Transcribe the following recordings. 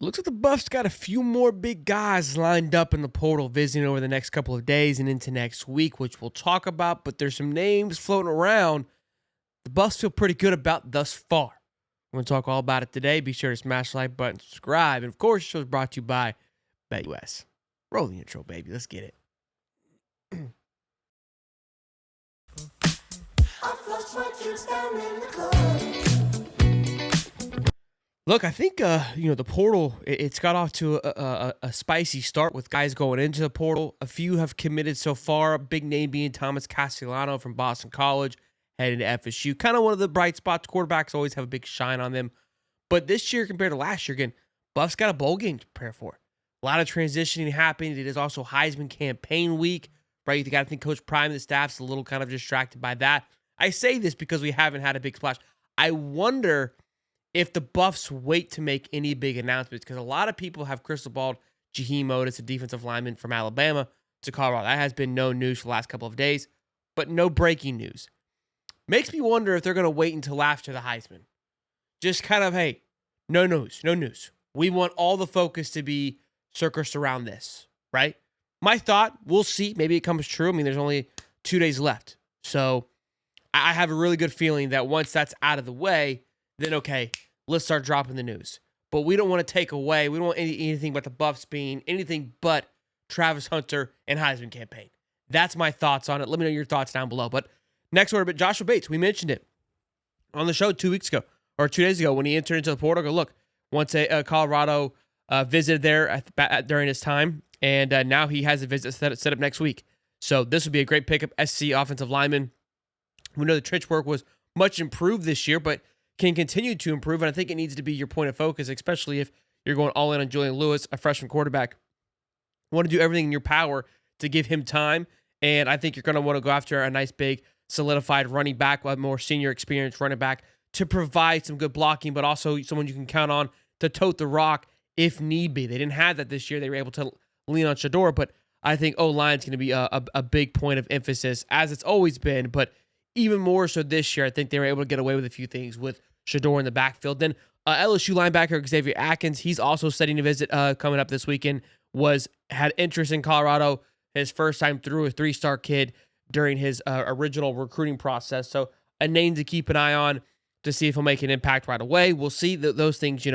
Looks like the Buffs got a few more big guys lined up in the portal visiting over the next couple of days and into next week, which we'll talk about, but there's some names floating around the Buffs feel pretty good about thus far. We're going to talk all about it today. Be sure to smash the like button, subscribe, and of course, the show is brought to you by BetUS. Roll the intro, baby. Let's get it. Look, I think the portal. It's got off to a spicy start with guys going into the portal. A few have committed so far. A big name being Thomas Castellano from Boston College, heading to FSU. Kind of one of the bright spots. Quarterbacks always have a big shine on them, but this year compared to last year, again, Buffs got a bowl game to prepare for. A lot of transitioning happening. It is also Heisman campaign week, right? You got to think Coach Prime and the staff's a little kind of distracted by that. I say this because we haven't had a big splash. I wonder if the Buffs wait to make any big announcements, because a lot of people have crystal balled Jaheim Oatis, a defensive lineman from Alabama, to Colorado. That has been no news for the last couple of days, but no breaking news. Makes me wonder if they're going to wait until after the Heisman. Just kind of, hey, no news. We want all the focus to be circused around this, right? My thought, we'll see. Maybe it comes true. I mean, there's only 2 days left. So I have a really good feeling that once that's out of the way, then okay, let's start dropping the news. But we don't want to take away, we don't want anything about the Buffs being anything but Travis Hunter and Heisman campaign. That's my thoughts on it. Let me know your thoughts down below. But next word, but Joshua Bates, we mentioned it on the show 2 weeks ago, or 2 days ago when he entered into the portal. Go, look, once Colorado visited there during his time, and now he has a visit set up next week. So this would be a great pickup. SC offensive lineman. We know the trench work was much improved this year, but can continue to improve, and I think it needs to be your point of focus, especially if you're going all in on Julian Lewis, a freshman quarterback. You want to do everything in your power to give him time, and I think you're going to want to go after a nice, big, solidified running back, a more senior experienced running back to provide some good blocking, but also someone you can count on to tote the rock if need be. They didn't have that this year. They were able to lean on Shador, but I think O-line's going to be a big point of emphasis, as it's always been, but even more so this year. I think they were able to get away with a few things with Shador in the backfield. Then LSU linebacker Xavier Atkins, he's also setting a visit coming up this weekend, had interest in Colorado his first time through, a 3-star kid during his original recruiting process. So a name to keep an eye on to see if he'll make an impact right away. We'll see those things,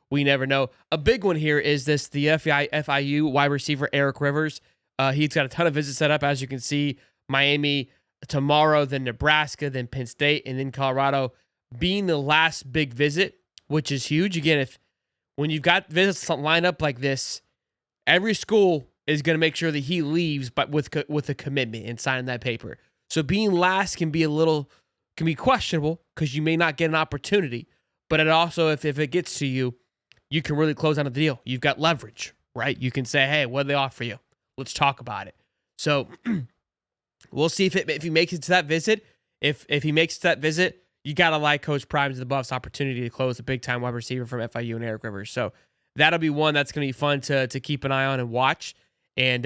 we never know. A big one here is the FIU wide receiver Eric Rivers. He's got a ton of visits set up, as you can see. Miami tomorrow, then Nebraska, then Penn State, and then Colorado being the last big visit, which is huge. Again, when you've got visits lined up like this, every school is going to make sure that he leaves, but with a commitment and signing that paper. So being last can be questionable because you may not get an opportunity, but it also, if it gets to you, you can really close on a deal. You've got leverage, right? You can say, hey, what do they offer you? Let's talk about it. So we'll see if he makes it to that visit. If he makes it to that visit, you got to like Coach Prime's the Buffs' opportunity to close a big-time wide receiver from FIU and Eric Rivers. So that'll be one that's going to be fun to keep an eye on and watch, and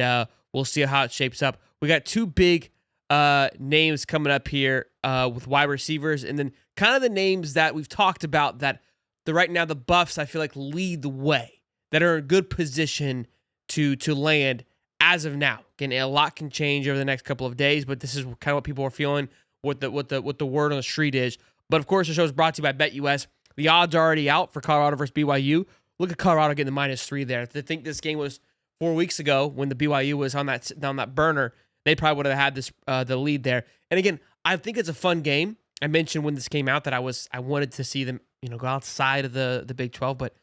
we'll see how it shapes up. We got 2 big names coming up here with wide receivers, and then kind of the names that we've talked about that right now the Buffs, I feel like, lead the way, that are in good position to land as of now. Again, a lot can change over the next couple of days, but this is kind of what people are feeling, what the word on the street is. But of course, the show is brought to you by BetUS. The odds are already out for Colorado versus BYU. Look at Colorado getting the -3 there. I think this game was 4 weeks ago when the BYU was on that burner. They probably would have had this the lead there. And again, I think it's a fun game. I mentioned when this came out that I wanted to see them go outside of the Big 12, but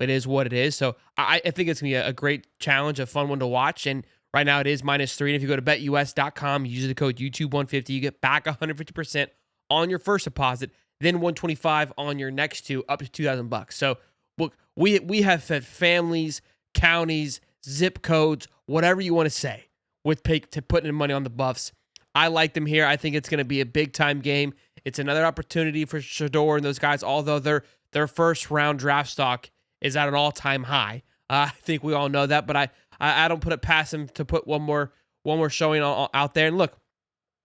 it is what it is. So I think it's going to be a great challenge, a fun one to watch. And right now it is -3. And if you go to BetUS.com, use the code YouTube150, you get back 150% on your first deposit, then $125 on your next 2, up to $2,000. So look, we have fed families, counties, zip codes, whatever you want to say, with putting in money on the Buffs. I like them here. I think it's going to be a big-time game. It's another opportunity for Shador and those guys, although their first-round draft stock is at an all-time high. I think we all know that, but I don't put it past him to put one more showing out there. And look,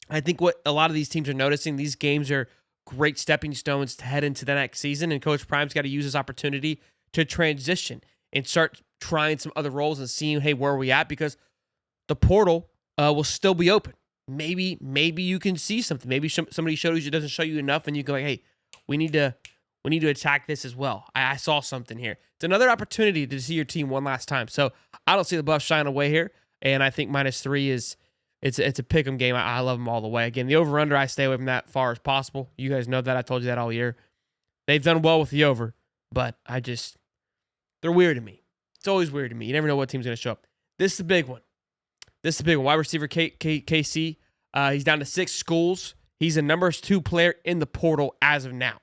I think what a lot of these teams are noticing, these games are great stepping stones to head into the next season, and Coach Prime's got to use this opportunity to transition and start trying some other roles and seeing, hey, where are we at? Because the portal will still be open. Maybe you can see something. Maybe somebody shows you, doesn't show you enough, and you go like, hey, we need to attack this as well. I saw something here. It's another opportunity to see your team one last time. So I don't see the Buffs shying away here, and I think -3 is it's a pick'em game. I love them all the way. Again, the over under, I stay away from that far as possible. You guys know that. I told you that all year. They've done well with the over, but they're weird to me. It's always weird to me. You never know what team's going to show up. This is the big one. Wide receiver KC. He's down to 6 schools. He's a number 2 player in the portal as of now.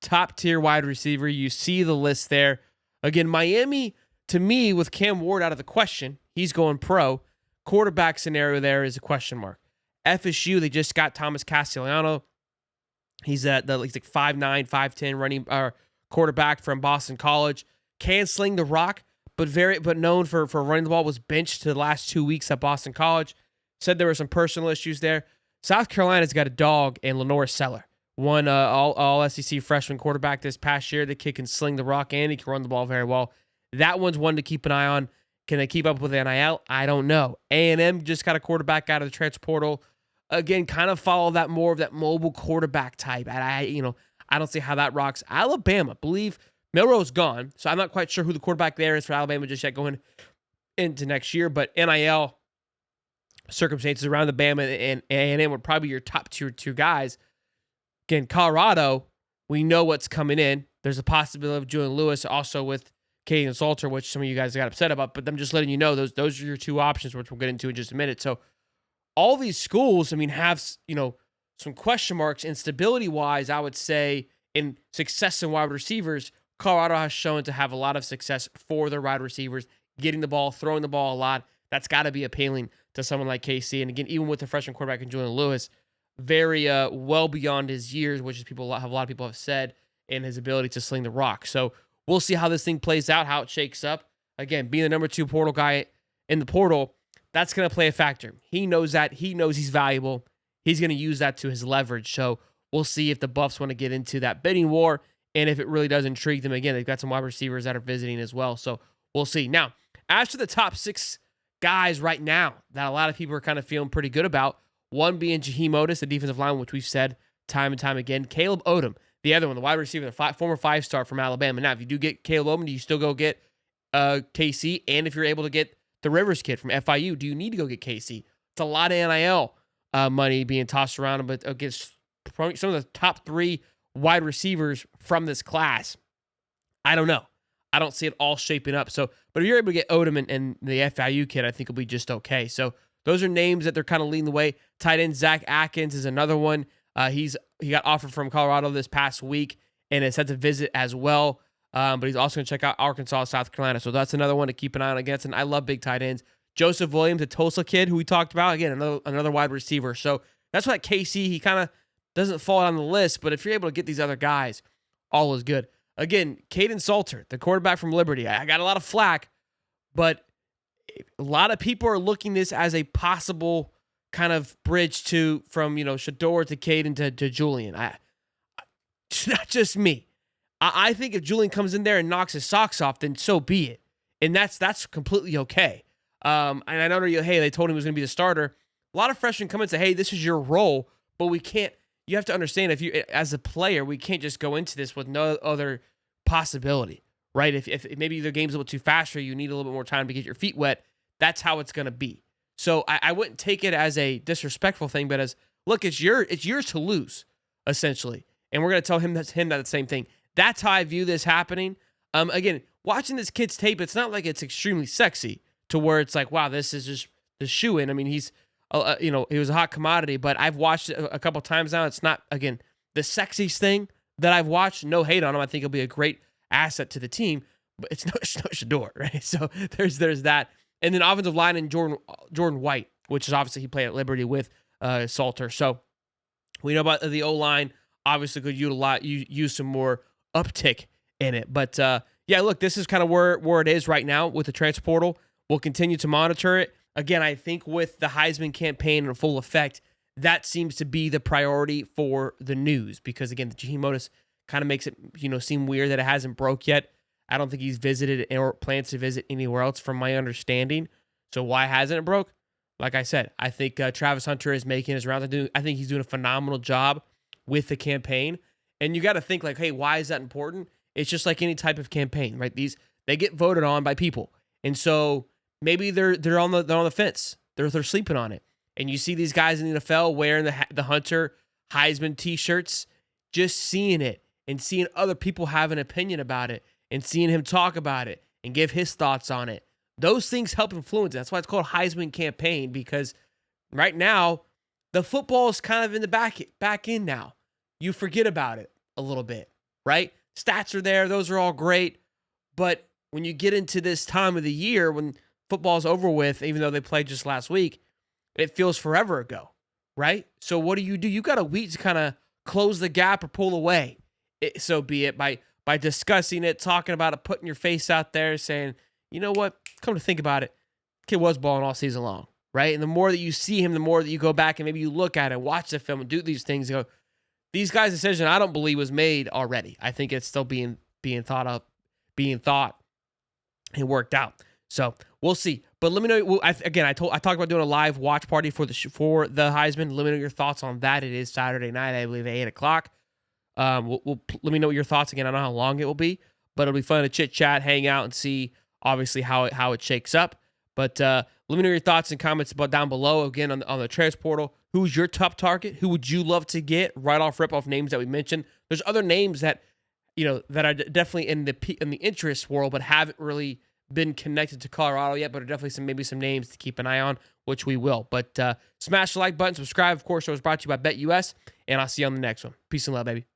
Top tier wide receiver. You see the list there. Again, Miami, to me, with Cam Ward out of the question, he's going pro. Quarterback scenario there is a question mark. FSU, they just got Thomas Castellano. He's like 5'9", 5'10" running quarterback from Boston College. Can sling the rock, but known for running the ball. Was benched to the last 2 weeks at Boston College. Said there were some personal issues there. South Carolina's got a dog in Lenore Seller. Won all SEC freshman quarterback this past year. The kid can sling the rock and he can run the ball very well. That one's one to keep an eye on. Can they keep up with NIL? I don't know. A&M just got a quarterback out of the transfer portal. Again, kind of follow that more of that mobile quarterback type. And I don't see how that rocks. Alabama, believe Milroe's gone, so I'm not quite sure who the quarterback there is for Alabama just yet going into next year. But NIL circumstances around the Bama and A&M would probably be your top tier 2 guys. Again, Colorado, we know what's coming in. There's a possibility of Julian Lewis also with Kaden Salter, which some of you guys got upset about, but I'm just letting you know those are your 2 options, which we'll get into in just a minute. So all these schools, have, some question marks, and stability-wise, I would say in success in wide receivers, Colorado has shown to have a lot of success for their wide receivers, getting the ball, throwing the ball a lot. That's got to be appealing to someone like KC. And again, even with the freshman quarterback and Julian Lewis, very well beyond his years, which is a lot of people have said, in his ability to sling the rock. So we'll see how this thing plays out, how it shakes up. Again, being the number 2 portal guy in the portal, that's going to play a factor. He knows that. He knows he's valuable. He's going to use that to his leverage. So we'll see if the Buffs want to get into that bidding war, and if it really does intrigue them. Again, they've got some wide receivers that are visiting as well. So we'll see. Now, as to the top 6 guys right now that a lot of people are kind of feeling pretty good about, one being Jaheim Oatis, the defensive line, which we've said time and time again. Caleb Odom, the other one, the wide receiver, the former 5-star from Alabama. Now, if you do get Caleb Odom, do you still go get KC? And if you're able to get the Rivers kid from FIU, do you need to go get KC? It's a lot of NIL money being tossed around, but against some of the top 3 wide receivers from this class, I don't know. I don't see it all shaping up. So, but if you're able to get Odom and the FIU kid, I think it'll be just okay. So those are names that they're kind of leading the way. Tight end Zach Atkins is another one. He got offered from Colorado this past week and is set to visit as well. But he's also going to check out Arkansas, South Carolina. So that's another one to keep an eye on against. And I love big tight ends. Joseph Williams, a Tulsa kid who we talked about. Again, another wide receiver. So that's why KC, he kind of doesn't fall on the list. But if you're able to get these other guys, all is good. Again, Kaden Salter, the quarterback from Liberty. I got a lot of flack, but a lot of people are looking this as a possible kind of bridge from Shador to Caden to Julian. It's not just me. I think if Julian comes in there and knocks his socks off, then so be it, and that's completely okay. And I know they told him he was going to be the starter. A lot of freshmen come in and say, "Hey, this is your role," but we can't. You have to understand, if you, as a player, we can't just go into this with no other possibility, right? If maybe the game's a little too fast for you, need a little bit more time to get your feet wet. That's how it's going to be. So I wouldn't take it as a disrespectful thing, but as, look, it's yours to lose, essentially. And we're going to tell him that the same thing. That's how I view this happening. Again, watching this kid's tape, it's not like it's extremely sexy to where it's like, wow, this is just the shoe-in. I mean, he's, he was a hot commodity, but I've watched it a couple times now. It's not, again, the sexiest thing that I've watched. No hate on him. I think he'll be a great asset to the team, but it's no Shador, right? So there's that. And then offensive line and Jordan White, which is obviously he played at Liberty with Salter. So we know about the O-line. Obviously could use some more uptick in it. But yeah, look, this is kind of where it is right now with the transfer portal. We'll continue to monitor it. Again, I think with the Heisman campaign in full effect, that seems to be the priority for the news, because again, the Jaheim Oatis kind of makes it, seem weird that it hasn't broke yet. I don't think he's visited or plans to visit anywhere else from my understanding. So why hasn't it broke? Like I said, I think Travis Hunter is making his rounds. I think he's doing a phenomenal job with the campaign. And you got to think like, hey, why is that important? It's just like any type of campaign, right? They get voted on by people. And so maybe they're on the fence. They're sleeping on it. And you see these guys in the NFL wearing the Hunter Heisman t-shirts, just seeing it and seeing other people have an opinion about it and seeing him talk about it and give his thoughts on it. Those things help influence it. That's why it's called Heisman campaign, because right now the football is kind of in the back end now. You forget about it a little bit, right? Stats are there. Those are all great. But when you get into this time of the year, when football's over with, even though they played just last week, it feels forever ago, right? So what do? You got a week to kind of close the gap or pull away. So be it by discussing it, talking about it, putting your face out there, saying, you know what? Come to think about it, kid was balling all season long, right? And the more that you see him, the more that you go back and maybe you look at it, watch the film, and do these things. And go, these guys' decision, I don't believe was made already. I think it's still being thought and worked out. So we'll see. But let me know. I talked about doing a live watch party for the Heisman. Let me know your thoughts on that. It is Saturday night, I believe, at 8:00. Let me know your thoughts again. I don't know how long it will be, but it'll be fun to chit chat, hang out, and see obviously how it shakes up. But let me know your thoughts and comments about down below. Again, on the transfer portal, who's your top target? Who would you love to get? Rip off names that we mentioned. There's other names that that are definitely in the interest world, but haven't really been connected to Colorado yet, but are definitely maybe some names to keep an eye on, which we will. But smash the like button, subscribe. Of course, it was brought to you by BetUS, and I'll see you on the next one. Peace and love, baby.